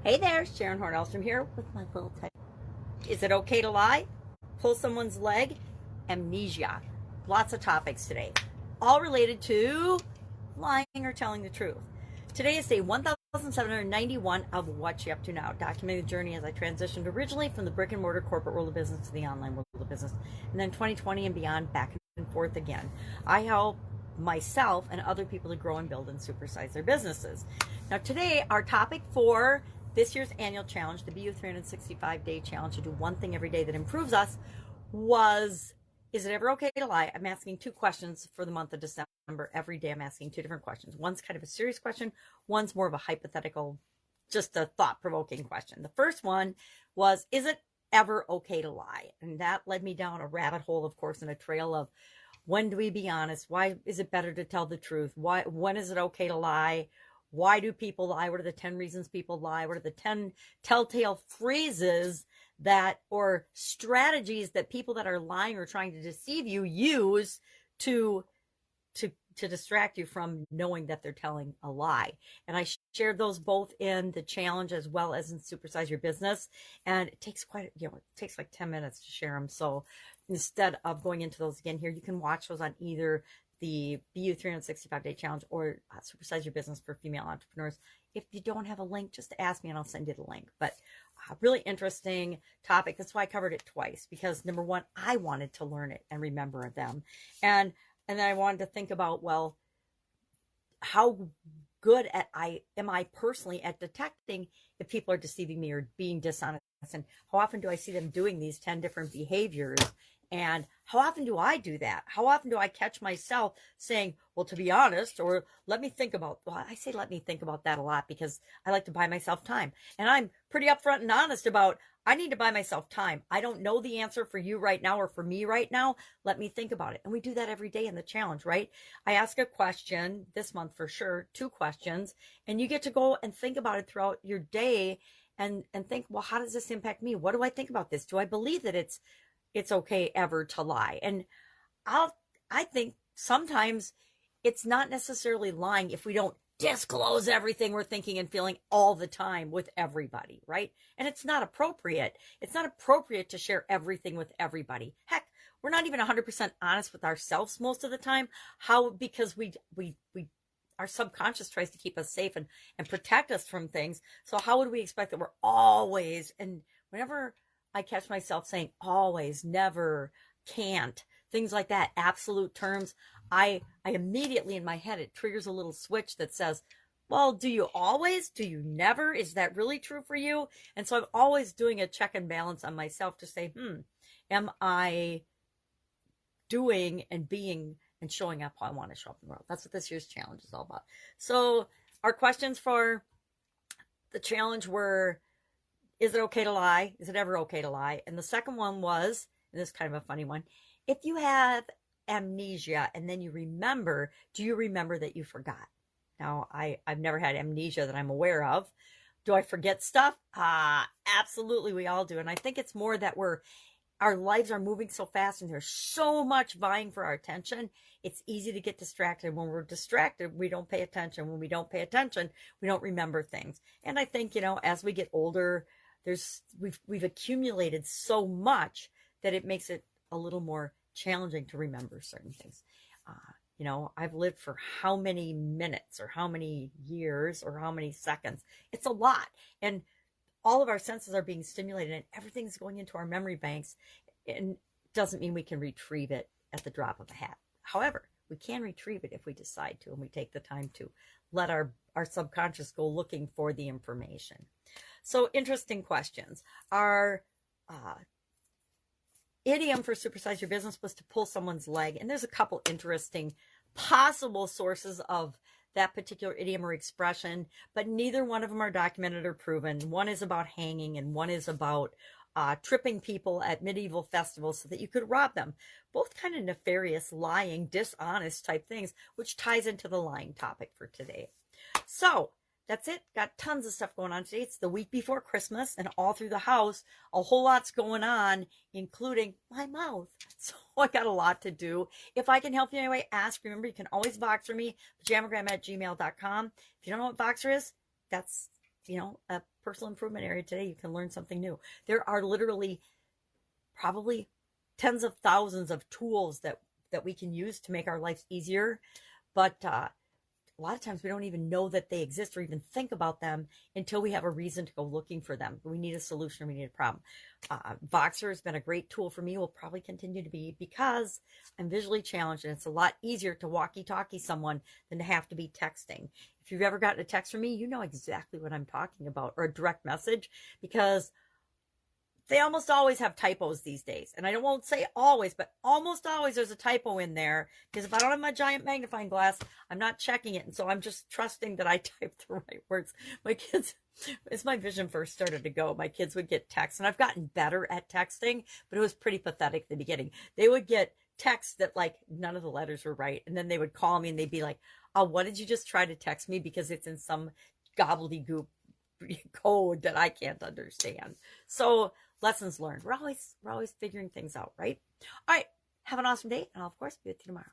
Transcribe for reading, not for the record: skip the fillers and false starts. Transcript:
Hey there, Sharon Horne-Ellstrom here with my little tip. Is it okay to lie? Pull someone's leg? Amnesia. Lots of topics today, all related to lying or telling the truth. Today is day 1791 of What You Up To Now, documenting the journey as I transitioned originally from the brick and mortar corporate world of business to the online world of business, and then 2020 and beyond, back and forth again. I help myself and other people to grow and build and supersize their businesses. Now today, our topic for this year's annual challenge, the BU 365-day challenge to do one thing every day that improves us, was, is it ever okay to lie? I'm asking two questions for the month of December. Every day I'm asking two different questions. One's kind of a serious question. One's more of a hypothetical, just a thought-provoking question. The first one was, is it ever okay to lie? And that led me down a rabbit hole, of course, in a trail of, when do we be honest? Why is it better to tell the truth? When is it okay to lie? Why do people lie? What are the 10 reasons people lie? What are the 10 telltale phrases that, or strategies that people that are lying or trying to deceive you use to distract you from knowing that they're telling a lie? And I shared those both in the challenge as well as in Supersize Your Business. And it takes it takes like 10 minutes to share them. So instead of going into those again here, you can watch those on either the BU 365-day challenge or Supersize Your Business for female entrepreneurs. If you don't have a link, just ask me and I'll send you the link. But really interesting topic. That's why I covered it twice, because number one, I wanted to learn it and remember them. And then I wanted to think about, well, how good am I personally at detecting if people are deceiving me or being dishonest? And how often do I see them doing these 10 different behaviors? And how often do I do that? How often do I catch myself saying, well, to be honest, or let me think about, well, I say let me think about that a lot because I like to buy myself time. And I'm pretty upfront and honest about, I need to buy myself time. I don't know the answer for you right now or for me right now. Let me think about it. And we do that every day in the challenge, right? I ask a question this month for sure, 2 questions, and you get to go and think about it throughout your day and think, well, how does this impact me? What do I think about this? Do I believe that it's okay ever to lie? And I think sometimes it's not necessarily lying if we don't disclose everything we're thinking and feeling all the time with everybody, right? And it's not appropriate. It's not appropriate to share everything with everybody. Heck, we're not even 100% honest with ourselves most of the time. How? Because our subconscious tries to keep us safe and protect us from things. So how would we expect that we're always, and whenever I catch myself saying always, never, can't, things like that, absolute terms, I immediately in my head, it triggers a little switch that says, well, do you always? Do you never? Is that really true for you? And so I'm always doing a check and balance on myself to say, am I doing and being and showing up how I want to show up in the world? That's what this year's challenge is all about. So our questions for the challenge were, is it okay to lie? Is it ever okay to lie? And the second one was, and this is kind of a funny one, if you have amnesia and then you remember, do you remember that you forgot? Now, I've never had amnesia that I'm aware of. Do I forget stuff? Absolutely, we all do. And I think it's more that our lives are moving so fast and there's so much vying for our attention. It's easy to get distracted. When we're distracted, we don't pay attention. When we don't pay attention, we don't remember things. And I think, as we get older, we've accumulated so much that it makes it a little more challenging to remember certain things. I've lived for how many minutes or how many years or how many seconds? It's a lot. And all of our senses are being stimulated and everything's going into our memory banks, and doesn't mean we can retrieve it at the drop of a hat. However, we can retrieve it if we decide to, and we take the time to let our subconscious go looking for the information. So interesting questions. Our idiom for Supersize Your Business was to pull someone's leg. And there's a couple interesting possible sources of that particular idiom or expression, but neither one of them are documented or proven. One is about hanging and one is about tripping people at medieval festivals so that you could rob them. Both kind of nefarious, lying, dishonest type things, which ties into the lying topic for today. So that's it. Got tons of stuff going on today. It's the week before Christmas, and all through the house, a whole lot's going on, including my mouth. So I got a lot to do. If I can help you in any way, ask. Remember, you can always Voxer me, pajamagram@gmail.com. If you don't know what Voxer is, that's a personal improvement area today, you can learn something new. There are literally probably tens of thousands of tools that we can use to make our lives easier. But a lot of times we don't even know that they exist or even think about them until we have a reason to go looking for them. We need a solution, or we need a problem. Voxer has been a great tool for me, will probably continue to be, because I'm visually challenged and it's a lot easier to walkie-talkie someone than to have to be texting. If you've ever gotten a text from me, you know exactly what I'm talking about, or a direct message, because they almost always have typos these days. And I won't say always, but almost always there's a typo in there, because if I don't have my giant magnifying glass, I'm not checking it. And so I'm just trusting that I typed the right words. My kids, as my vision first started to go, my kids would get texts, and I've gotten better at texting, but it was pretty pathetic at the beginning. They would get texts that like none of the letters were right. And then they would call me and they'd be like, oh, what did you just try to text me? Because it's in some gobbledygook code that I can't understand. So lessons learned. We're always figuring things out, right? All right. Have an awesome day, and I'll, of course, be with you tomorrow.